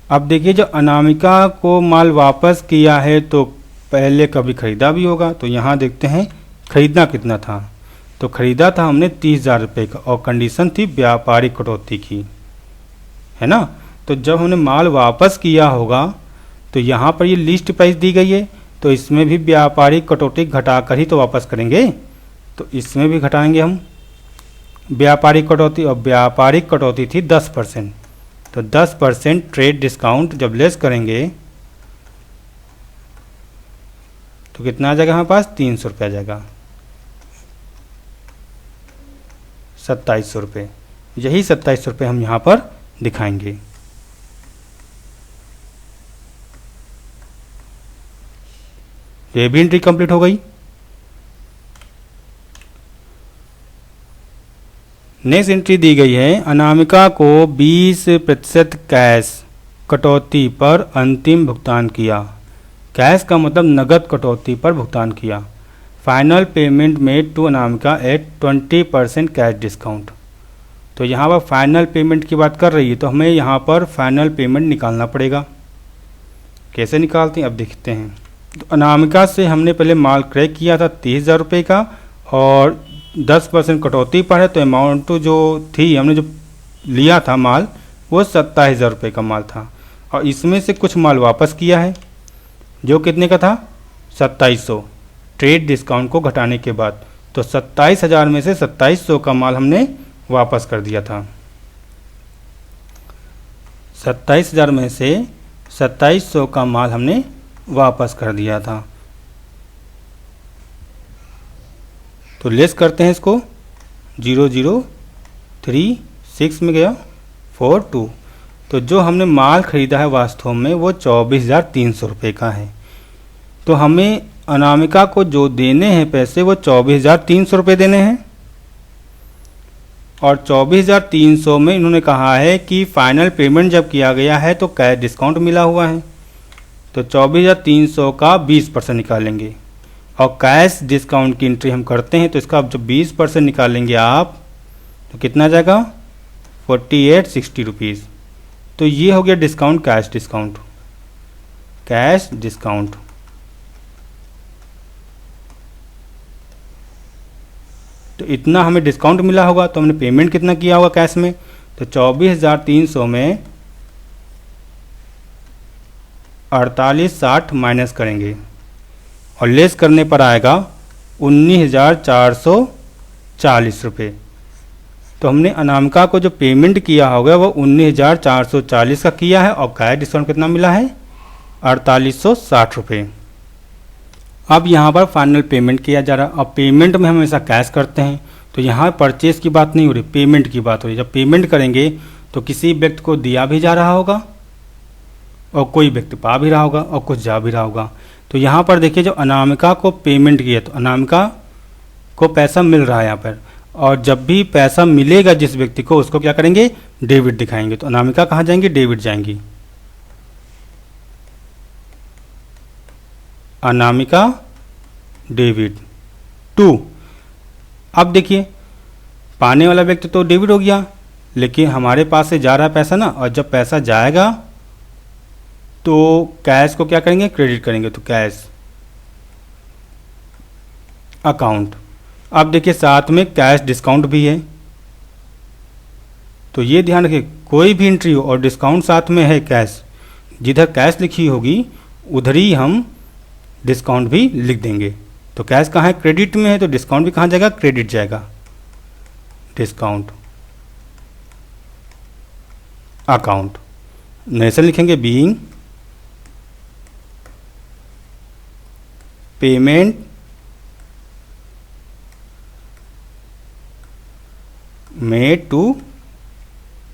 अब देखिए जो अनामिका को माल वापस किया है तो पहले कभी खरीदा भी होगा, तो यहाँ देखते हैं खरीदना कितना था। तो खरीदा था हमने 30,000 रुपये का और कंडीशन थी व्यापारिक कटौती की, है ना। तो जब हमने माल वापस किया होगा तो यहाँ पर ये लिस्ट प्राइस दी गई है, तो इसमें भी व्यापारिक कटौती घटाकर ही तो वापस करेंगे, तो इसमें भी घटाएंगे हम व्यापारिक कटौती। और व्यापारिक कटौती थी 10%, तो 10% ट्रेड डिस्काउंट जब लेस करेंगे तो कितना आ जाएगा हमारे पास, 300 रुपये आ जाएगा, 2700 रुपये। यही 2700 रुपये हम यहाँ पर दिखाएंगे। ये भी एंट्री कंप्लीट हो गई। नेक्स्ट एंट्री दी गई है, अनामिका को 20% कैश कटौती पर अंतिम भुगतान किया। कैश का मतलब नगद कटौती पर भुगतान किया। Final payment made to Anamika at 20% cash discount. तो यहाँ पर फाइनल पेमेंट की बात कर रही है, तो हमें यहाँ पर फाइनल पेमेंट निकालना पड़ेगा। कैसे निकालते हैं अब देखते हैं। तो अनामिका से हमने पहले माल क्रय किया था 30,000 रुपये का और 10% कटौती पर है, तो अमाउंट जो थी हमने जो लिया था माल वो 27,000 रुपये का माल था और इसमें से कुछ माल वापस किया है जो कितने का था, 2700 ट्रेड डिस्काउंट को घटाने के बाद। तो 27,000 में से 2700 का माल हमने वापस कर दिया था। 27,000 में से 2700 का माल हमने वापस कर दिया था। तो लेस करते हैं इसको, 0036 में गया 42। तो जो हमने माल खरीदा है वास्तव में वो 24,300 रुपये का है। तो हमें अनामिका को जो देने हैं पैसे वो 24,300 रुपये देने हैं और 24,300 में इन्होंने कहा है कि फाइनल पेमेंट जब किया गया है तो कैश डिस्काउंट मिला हुआ है। तो 24,300 का 20% निकालेंगे और कैश डिस्काउंट की एंट्री हम करते हैं, तो इसका अब जब 20% निकालेंगे आप तो कितना जाएगा, 4860 रुपीज़। तो ये हो गया discount, cash discount, cash discount. तो इतना हमें डिस्काउंट मिला होगा, तो हमने पेमेंट कितना किया होगा कैश में, तो 24,300 में 4860 माइनस करेंगे और लेस करने पर आएगा 19,440 रुपये। तो हमने अनामिका को जो पेमेंट किया होगा वो 19,440 का किया है और कैश डिस्काउंट कितना मिला है, 4860 रुपये। अब यहाँ पर फाइनल पेमेंट किया जा रहा है। अब पेमेंट में हम हमेशा कैश करते हैं, तो यहाँ परचेस की बात नहीं हो रही, पेमेंट की बात हो रही है। जब पेमेंट करेंगे तो किसी व्यक्ति को दिया भी जा रहा होगा और कोई व्यक्ति पा भी रहा होगा और कुछ जा भी रहा होगा। तो यहाँ पर देखिए जो अनामिका को पेमेंट किया तो अनामिका को पैसा मिल रहा है यहाँ पर, और जब भी पैसा मिलेगा जिस व्यक्ति को उसको क्या करेंगे, डेबिट दिखाएंगे। तो अनामिका कहाँ जाएंगी, डेबिट जाएंगी। Anamika debit to. अब देखिए पाने वाला व्यक्ति तो डेबिट हो गया, लेकिन हमारे पास से जा रहा है पैसा ना, और जब पैसा जाएगा तो कैश को क्या करेंगे, क्रेडिट करेंगे। तो कैश अकाउंट। अब देखिए साथ में कैश डिस्काउंट भी है, तो ये ध्यान रखिए कोई भी एंट्री हो और डिस्काउंट साथ में है कैश, जिधर कैश लिखी होगी उधर ही हम डिस्काउंट भी लिख देंगे। तो कैश कहाँ है, क्रेडिट में है, तो डिस्काउंट भी कहाँ जाएगा, क्रेडिट जाएगा। डिस्काउंट अकाउंट, नरेशन लिखेंगे being payment made to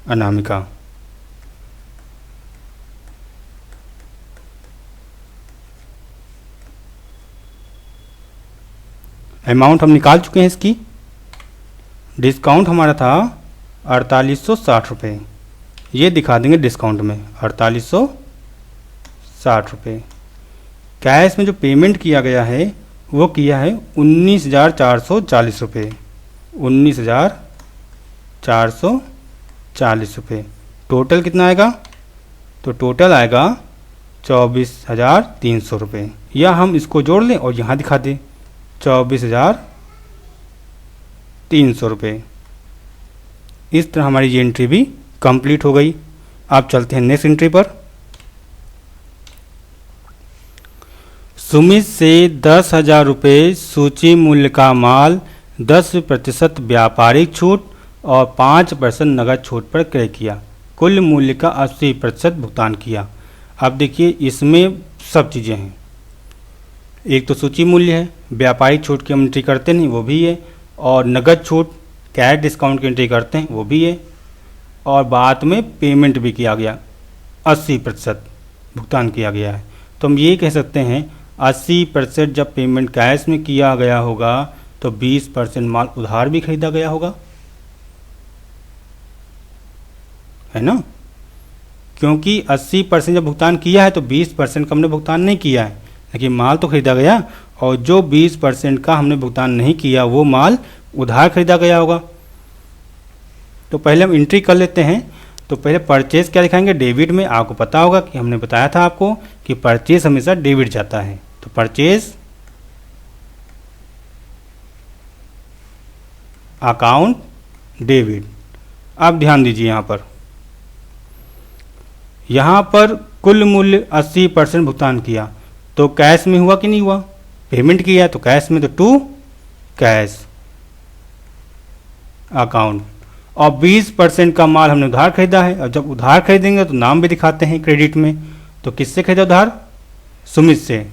Anamika. Amount हम निकाल चुके हैं इसकी। डिस्काउंट हमारा था 4860 रुपये, ये दिखा देंगे डिस्काउंट में 4860 रुपये। कैश में जो पेमेंट किया गया है वो किया है 19,440 रुपये, 19,440 रुपये। टोटल कितना आएगा, तो टोटल आएगा 24,300 रुपये। या हम इसको जोड़ लें और यहाँ दिखा दें 24,300 रुपये। इस तरह हमारी ये एंट्री भी कंप्लीट हो गई। अब चलते हैं नेक्स्ट एंट्री पर। सुमित से 10,000 रुपये सूची मूल्य का माल 10% व्यापारिक छूट और 5% नगद छूट पर क्रय किया, कुल मूल्य का 80% भुगतान किया। अब देखिए इसमें सब चीज़ें हैं, एक तो सूची मूल्य है, व्यापारिक छूट की हम एंट्री करते नहीं वो भी है, और नगद छूट कैश डिस्काउंट की एंट्री करते हैं वो भी है, और बाद में पेमेंट भी किया गया, 80% भुगतान किया गया है। तो हम ये कह सकते हैं 80% जब पेमेंट कैश में किया गया होगा तो 20% माल उधार भी खरीदा गया होगा, है ना, क्योंकि 80% जब भुगतान किया है तो 20% का हमने भुगतान नहीं किया है, लेकिन माल तो खरीदा गया, और जो 20% का हमने भुगतान नहीं किया वो माल उधार खरीदा गया होगा। तो पहले हम एंट्री कर लेते हैं। तो पहले परचेज क्या दिखाएंगे, डेबिट में। आपको पता होगा कि हमने बताया था आपको कि परचेज हमेशा डेबिट जाता है, तो परचेज अकाउंट डेबिट। अब ध्यान दीजिए यहाँ पर कुल मूल्य 80% भुगतान किया, तो कैश में हुआ कि नहीं हुआ, पेमेंट किया तो कैश में, तो टू कैश अकाउंट। और 20% का माल हमने उधार खरीदा है, और जब उधार खरीदेंगे तो नाम भी दिखाते हैं क्रेडिट में। तो किससे खरीदा उधार, सुमित से,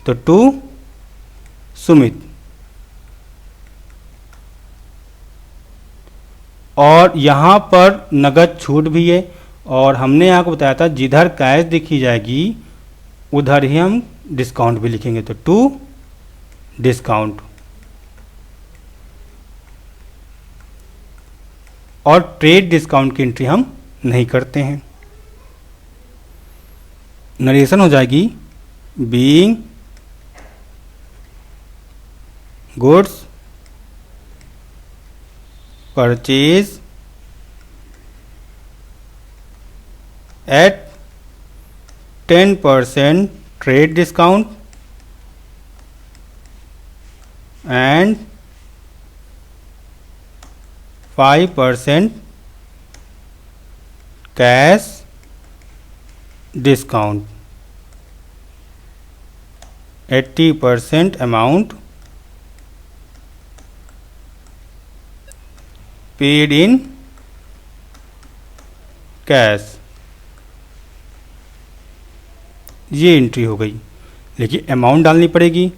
तो टू सुमित। और यहाँ पर नगद छूट भी है, और हमने आपको बताया था जिधर कैश दिखी जाएगी उधर ही हम डिस्काउंट भी लिखेंगे, तो टू डिस्काउंट। और ट्रेड डिस्काउंट की एंट्री हम नहीं करते हैं। नरेशन हो जाएगी being goods purchase at 10% trade discount and 5% cash discount, 80% amount paid in cash। ये एंट्री हो गई, लेकिन अमाउंट डालनी पड़ेगी।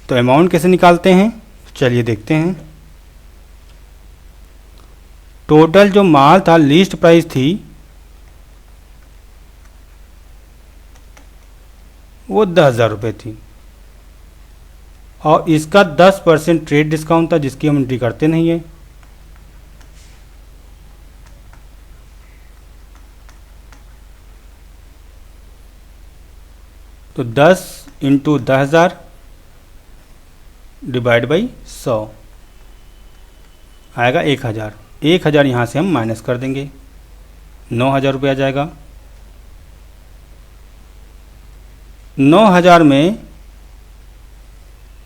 तो अमाउंट कैसे निकालते हैं, चलिए देखते हैं। टोटल जो माल था, लिस्ट प्राइस थी वो 10,000 रुपये थी, और इसका 10% ट्रेड डिस्काउंट था जिसकी हम एंट्री करते नहीं है। तो 10 इंटू 10,000 डिवाइड बाई 100 आएगा 1,000। 1,000 यहाँ से हम माइनस कर देंगे, 9,000 रुपये आ जाएगा। 9,000 में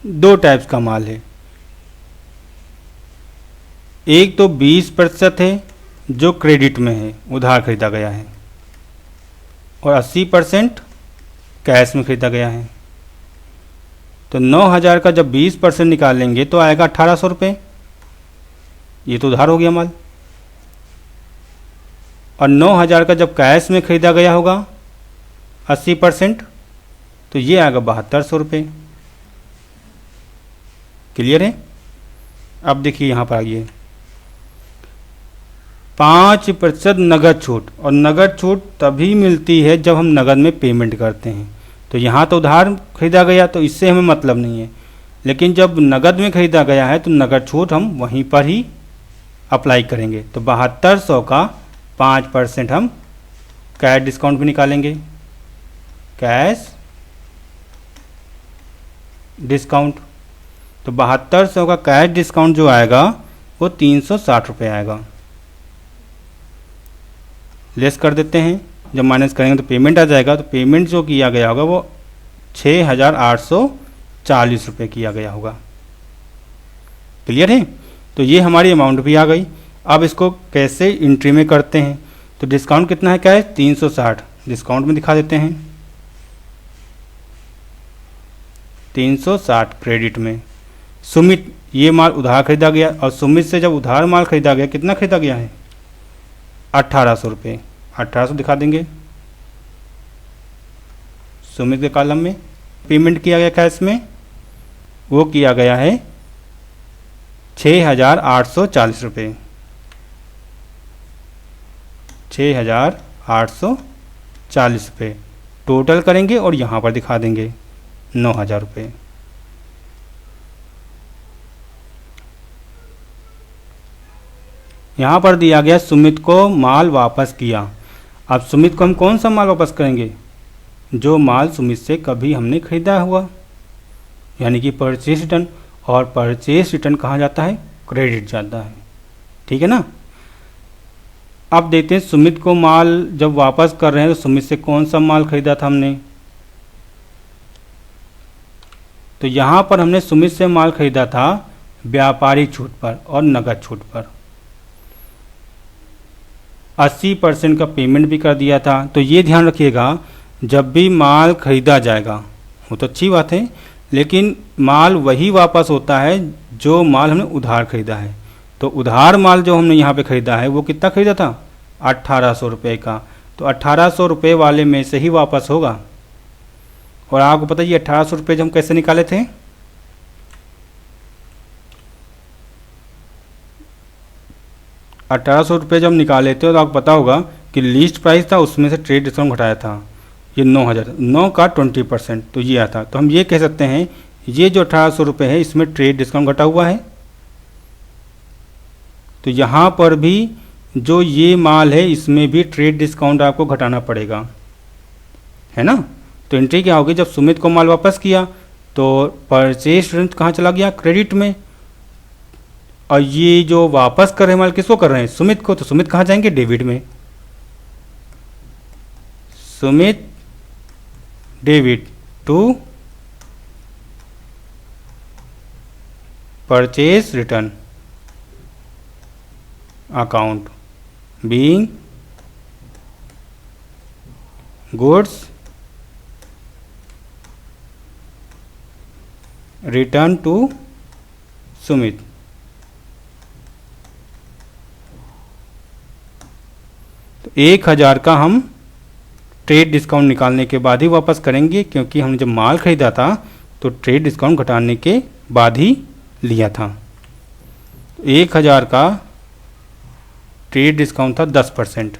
दो टाइप्स का माल है, एक तो 20% है जो क्रेडिट में है, उधार खरीदा गया है, और 80% कैश में खरीदा गया है। तो 9,000 का जब 20% निकालेंगे तो आएगा 1,800 रुपये। ये तो उधार हो गया माल। और 9,000 का जब कैश में खरीदा गया होगा 80%, तो ये आएगा 7,200 रुपये। क्लियर है? अब देखिए यहाँ पर आइए, 5% नगद छूट। और नगद छूट तभी मिलती है जब हम नगद में पेमेंट करते हैं। तो यहाँ तो उधार खरीदा गया तो इससे हमें मतलब नहीं है, लेकिन जब नगद में खरीदा गया है तो नगद छूट हम वहीं पर ही अप्लाई करेंगे। तो 7,200 का 5% हम कैश डिस्काउंट भी निकालेंगे, कैश डिस्काउंट। तो 7,200 का कैश डिस्काउंट जो आएगा वो 360 रुपये आएगा। लेस कर देते हैं, जब माइनस करेंगे तो पेमेंट आ जाएगा। तो पेमेंट जो किया गया होगा वो 6,840 रुपये किया गया होगा। क्लियर है? तो ये हमारी अमाउंट भी आ गई। अब इसको कैसे एंट्री में करते हैं? तो डिस्काउंट कितना है कैश? 360। डिस्काउंट में दिखा देते हैं, 360 क्रेडिट में। सुमित, ये माल उधार खरीदा गया और सुमित से जब उधार माल खरीदा गया, कितना खरीदा गया है? 1,800 रुपये। 1,800 दिखा देंगे सुमित के कॉलम में। पेमेंट किया गया कैश में, वो किया गया है 6,840 रुपये। 6,840 रुपये टोटल करेंगे और यहाँ पर दिखा देंगे 9,000 रुपये। यहाँ पर दिया गया सुमित को माल वापस किया। अब सुमित को हम कौन सा माल वापस करेंगे? जो माल सुमित से कभी हमने खरीदा हुआ, यानी कि परचेज रिटर्न। और परचेज रिटर्न कहाँ जाता है? क्रेडिट जाता है। ठीक है ना? अब देखते हैं सुमित को माल जब वापस कर रहे हैं तो सुमित से कौन सा माल खरीदा था हमने। तो यहाँ पर हमने सुमित से माल खरीदा था व्यापारिक छूट पर और नगद छूट पर। 80% का पेमेंट भी कर दिया था। तो ये ध्यान रखिएगा, जब भी माल खरीदा जाएगा, वो तो अच्छी बात है, लेकिन माल वही वापस होता है जो माल हमने उधार खरीदा है। तो उधार माल जो हमने यहाँ पे खरीदा है वो कितना खरीदा था? 1,800 रुपये का। तो 1,800 रुपये वाले में से ही वापस होगा। और आपको पता है ये 1,800 रुपये हम कैसे निकाले थे? ₹1,800 जब निकाले थे तो आपको पता होगा कि लिस्ट प्राइस था, उसमें से ट्रेड डिस्काउंट घटाया था। ये 9,000, 9 का 20%, तो ये आता। तो हम ये कह सकते हैं ये जो 1,800 रुपये है इसमें ट्रेड डिस्काउंट घटा हुआ है। तो यहाँ पर भी जो ये माल है इसमें भी ट्रेड डिस्काउंट आपको घटाना पड़ेगा, है ना? तो एंट्री क्या होगी? जब सुमित को माल वापस किया तो परचेज रिटर्न कहाँ चला गया? क्रेडिट में। और ये जो वापस कर रहे हैं माल किसको कर रहे हैं? सुमित को। तो सुमित कहाँ जाएंगे? डेबिट में। Sumit debit to purchase return account being goods return to Sumit. तो 1,000 का हम ट्रेड डिस्काउंट निकालने के बाद ही वापस करेंगे, क्योंकि हमने जब माल खरीदा था तो ट्रेड डिस्काउंट घटाने के बाद ही लिया था। 1,000 का ट्रेड डिस्काउंट था 10%,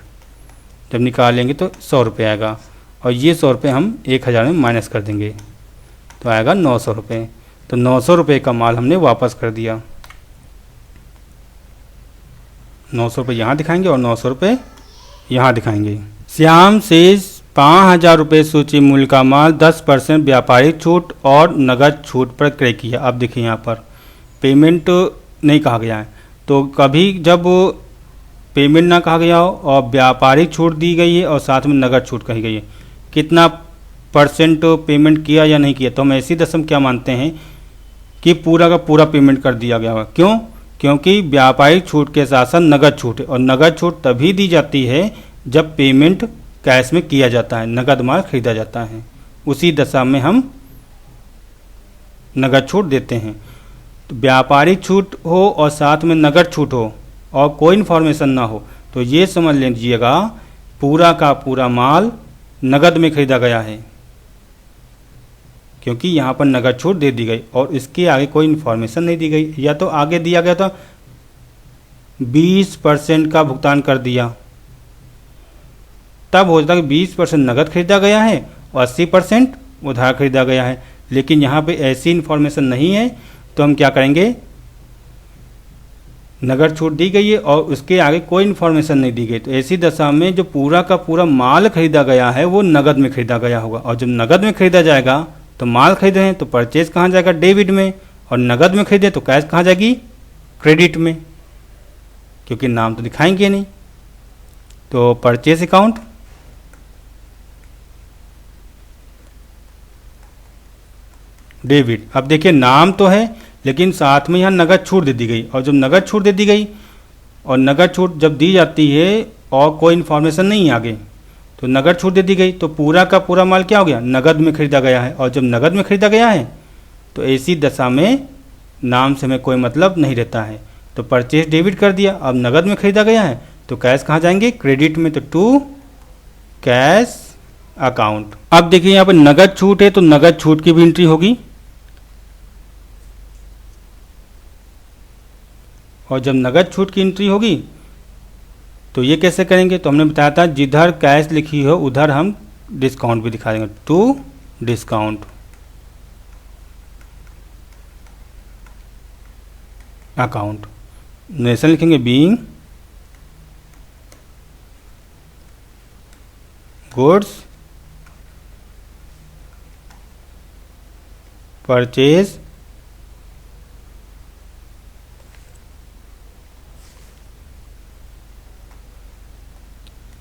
जब निकालेंगे तो 100 रुपये आएगा। और ये 100 रुपये हम 1,000 में माइनस कर देंगे तो आएगा 900 रुपये। तो 900 रुपये का माल हमने वापस कर दिया। 900 रुपये यहाँ दिखाएंगे और 900 रुपये यहाँ दिखाएंगे। श्याम से 5,000 रुपये सूची मूल्य का माल 10% व्यापारिक छूट और नगद छूट पर क्रय किया। अब देखिए यहाँ पर पेमेंट नहीं कहा गया है, तो कभी जब पेमेंट ना कहा गया हो और व्यापारिक छूट दी गई है और साथ में नगद छूट कही गई है, कितना परसेंट पेमेंट किया या नहीं किया, तो हम ऐसी दशम क्या मानते हैं कि पूरा का पूरा पेमेंट कर दिया गया होगा। क्यों? क्योंकि व्यापारिक छूट के साथ साथ नगद छूट है, और नगद छूट तभी दी जाती है जब पेमेंट कैश में किया जाता है, नगद माल खरीदा जाता है। उसी दशा में हम नगद छूट देते हैं। तो व्यापारिक छूट हो और साथ में नगद छूट हो और कोई इन्फॉर्मेशन ना हो तो ये समझ लीजिएगा पूरा का पूरा माल नगद में खरीदा गया है, क्योंकि यहाँ पर नगद छूट दे दी गई और इसके आगे कोई इन्फॉर्मेशन नहीं दी गई। या तो आगे दिया गया था 20% का भुगतान कर दिया, तब हो जाता है कि 20% नगद खरीदा गया है और 80% उधार खरीदा गया है। लेकिन यहाँ पे ऐसी इन्फॉर्मेशन नहीं है, तो हम क्या करेंगे, नगद छूट दी गई है और उसके आगे कोई इन्फॉर्मेशन नहीं दी गई, तो ऐसी दशा में जो पूरा का पूरा माल खरीदा गया है वो नगद में खरीदा गया होगा। और जब नगद में खरीदा जाएगा तो माल खरीदे हैं तो परचेज कहाँ जाएगा, डेबिट में, और नगद में खरीदे तो कैश कहाँ जाएगी, क्रेडिट में, क्योंकि नाम तो दिखाएंगे नहीं। तो परचेज अकाउंट, डेबिट। अब देखिए नाम तो है लेकिन साथ में यहाँ नगद छूट दे दी गई, और जब नगद छूट दे दी गई और नगद छूट जब दी जाती है और कोई इन्फॉर्मेशन नहीं है आगे, तो नगद छूट दे दी गई तो पूरा का पूरा माल क्या हो गया, नगद में खरीदा गया है। और जब नगद में खरीदा गया है तो ऐसी दशा में नाम से हमें कोई मतलब नहीं रहता है, तो परचेज डेबिट कर दिया। अब नगद में खरीदा गया है तो कैश कहाँ जाएंगे, क्रेडिट में, तो टू कैश अकाउंट। अब देखिए यहाँ पर नगद छूट है तो नगद छूट की भी एंट्री होगी, और जब नगद छूट की एंट्री होगी तो ये कैसे करेंगे, तो हमने बताया था जिधर कैश लिखी हो उधर हम डिस्काउंट भी दिखा देंगे, टू डिस्काउंट अकाउंट। नेशन लिखेंगे बीइंग गुड्स परचेज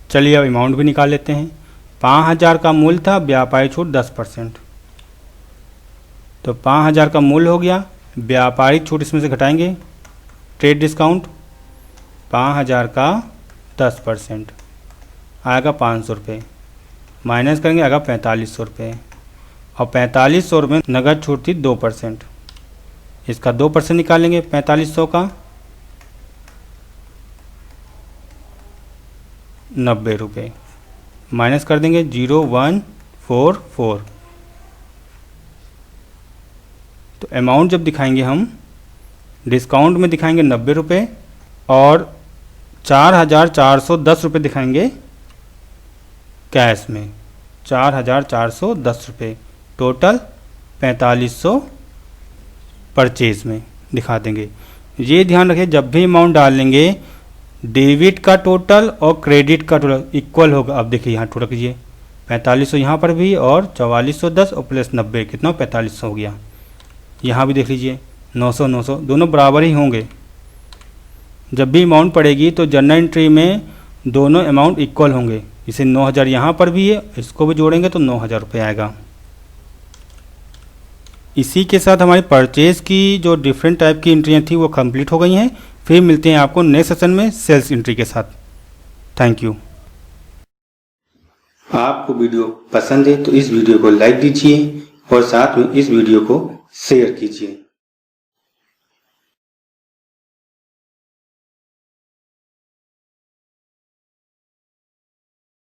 चलिए अब अमाउंट भी निकाल लेते हैं। 5000 का मूल्य था, व्यापारी छूट 10%, तो 5000 का मूल्य हो गया, व्यापारिक छूट इसमें से घटाएंगे, ट्रेड डिस्काउंट, 5000 का 10% आएगा 500 रुपये, माइनस करेंगे आएगा 4500 रुपये, और 4500 रुपये नगद छूट थी 2%, इसका 2% निकालेंगे 4500 का 90 रुपये, माइनस कर देंगे 0144। तो अमाउंट जब दिखाएंगे हम डिस्काउंट में दिखाएंगे 90 रुपये और 4410 रुपये दिखाएंगे कैश में, 4410 रुपये, टोटल 4500 परचेज में दिखा देंगे। ये ध्यान रखें जब भी अमाउंट डालेंगे डेबिट का टोटल और क्रेडिट का टोटल इक्वल होगा। अब देखिए यहाँ टोटल कीजिए 4500 यहाँ पर भी और 4410 और प्लस 90 कितना 4500 हो गया। यहाँ भी देख लीजिए 900 900 दोनों बराबर ही होंगे। जब भी अमाउंट पड़ेगी तो जर्नल एंट्री में दोनों अमाउंट इक्वल होंगे। इसे 9000 यहाँ पर भी है, इसको भी जोड़ेंगे तो 9000 रुपये आएगा। इसी के साथ हमारी परचेज़ की जो डिफरेंट टाइप की एंट्रियाँ थी वो कंप्लीट हो गई हैं। फिर मिलते हैं आपको नेक्स्ट सेशन में सेल्स एंट्री के साथ। Thank you. आपको वीडियो पसंद है तो इस वीडियो को लाइक दीजिए और साथ में इस वीडियो को शेयर कीजिए।